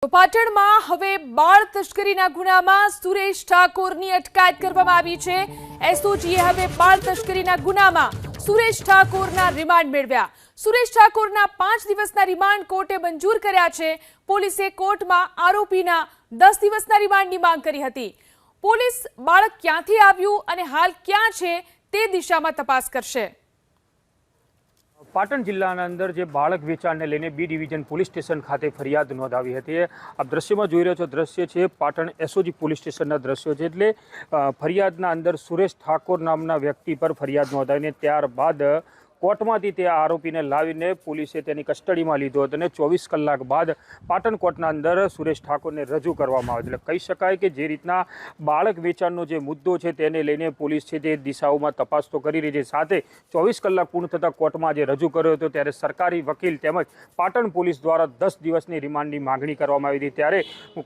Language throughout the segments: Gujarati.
પાટણમાં હવે બાળ તસ્કરીના ગુનામાં સુરેશ ઠાકોરની અટકાયત કરવામાં આવી છે। એસઓજીએ હવે બાળ તસ્કરીના ગુનામાં સુરેશ ઠાકોરના રિમાન્ડ મેળવ્યા। સુરેશ ઠાકોરના 5 દિવસના રિમાન્ડ કોર્ટે મંજૂર કર્યા છે। પોલીસે કોર્ટમાં આરોપીના 10 દિવસના રિમાન્ડની માંગ કરી હતી। પોલીસ બાળક ક્યાંથી આવ્યું અને હાલ ક્યાં છે તે દિશામાં તપાસ કરશે। પાટણ જિલ્લાના અંદર જે બાળક વેચાણને લઈને બી ડિવિઝન પોલીસ સ્ટેશન ખાતે ફરિયાદ નોંધાવી હતી। આપ દ્રશ્યમાં જોઈ રહ્યા છો, દ્રશ્ય છે પાટણ એસઓજી પોલીસ સ્ટેશનના દ્રશ્યો છે। એટલે ફરિયાદના અંદર સુરેશ ઠાકોર નામના વ્યક્તિ પર ફરિયાદ નોંધાવીને ત્યારબાદ કોર્ટમાંથી તે આરોપીને લાવીને પોલીસે તેની કસ્ટડીમાં લીધો હતો અને 24 કલાક બાદ પાટણ કોર્ટના અંદર સુરેશ ઠાકોરને રજૂ કરવામાં આવ્યો। એટલે કહી શકાય કે જે રીતના બાળક વેચાણનો જે મુદ્દો છે તેને લઈને પોલીસ છે તે દિશાઓમાં તપાસ તો કરી રહી છે, સાથે 24 કલાક પૂર્ણ થતાં કોર્ટમાં જે રજૂ કર્યો હતો ત્યારે સરકારી વકીલ તેમજ પાટણ પોલીસ દ્વારા 10 દિવસની રિમાન્ડની માગણી કરવામાં આવી હતી। ત્યારે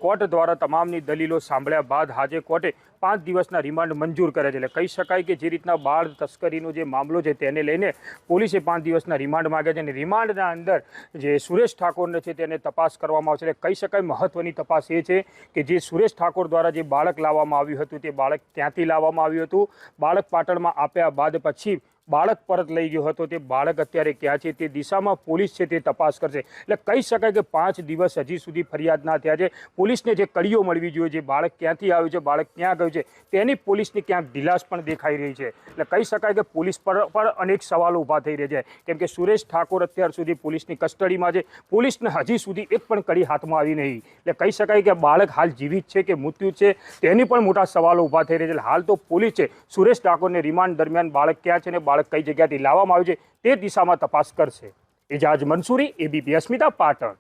કોર્ટ દ્વારા તમામની દલીલો સાંભળ્યા બાદ આજે કોર્ટે 5 દિવસના રિમાન્ડ મંજૂર કરે છે। એટલે કહી શકાય કે જે રીતના બાળ તસ્કરીનો જે મામલો છે તેને લઈને પોલીસે 5 દિવસના રિમાન્ડ માંગ્યા છે અને રિમાન્ડના અંદર જે સુરેશ ઠાકોરને છે તેને તપાસ કરવામાં આવશે। એટલે કહી શકાય મહત્વની તપાસ એ છે કે જે સુરેશ ઠાકોર દ્વારા જે બાળક લાવવામાં આવ્યું હતું તે બાળક ક્યાંથી લાવવામાં આવ્યું હતું, બાળક પાટણમાં આપ્યા બાદ પછી બાળક પરત લઈ ગયો હતો, તે બાળક અત્યારે ક્યાં છે તે દિશામાં પોલીસ છે તે તપાસ કરશે। એટલે કહી શકાય કે 5 દિવસ હજી સુધી ફરિયાદ ના થયા છે। પોલીસને જે કડીઓ મળવી જોઈએ, જે બાળક ક્યાંથી આવ્યું છે, બાળક ક્યાં ગયું છે, તેની પોલીસની ક્યાંક ઢીલાસ પણ દેખાઈ રહી છે। એટલે કહી શકાય કે પોલીસ પર અનેક સવાલો ઊભા થઈ રહ્યા છે, કેમ કે સુરેશ ઠાકોર અત્યાર સુધી પોલીસની કસ્ટડીમાં છે, પોલીસને હજી સુધી એક પણ કડી હાથમાં આવી નહીં। એટલે કહી શકાય કે બાળક હાલ જીવિત છે કે મૃત્યુ છે તેની પણ મોટા સવાલો ઊભા થઈ રહ્યા છે। હાલ તો પોલીસ છે સુરેશ ઠાકોરને રિમાન્ડ દરમિયાન બાળક ક્યાં છે ને બાળક કઈ જગ્યાથી લાવવામાં આવ્યું છે તે દિશામાં તપાસ કરશે। એજાજ મંસૂરી, એબીપી અસ્મિતા, પાટણ।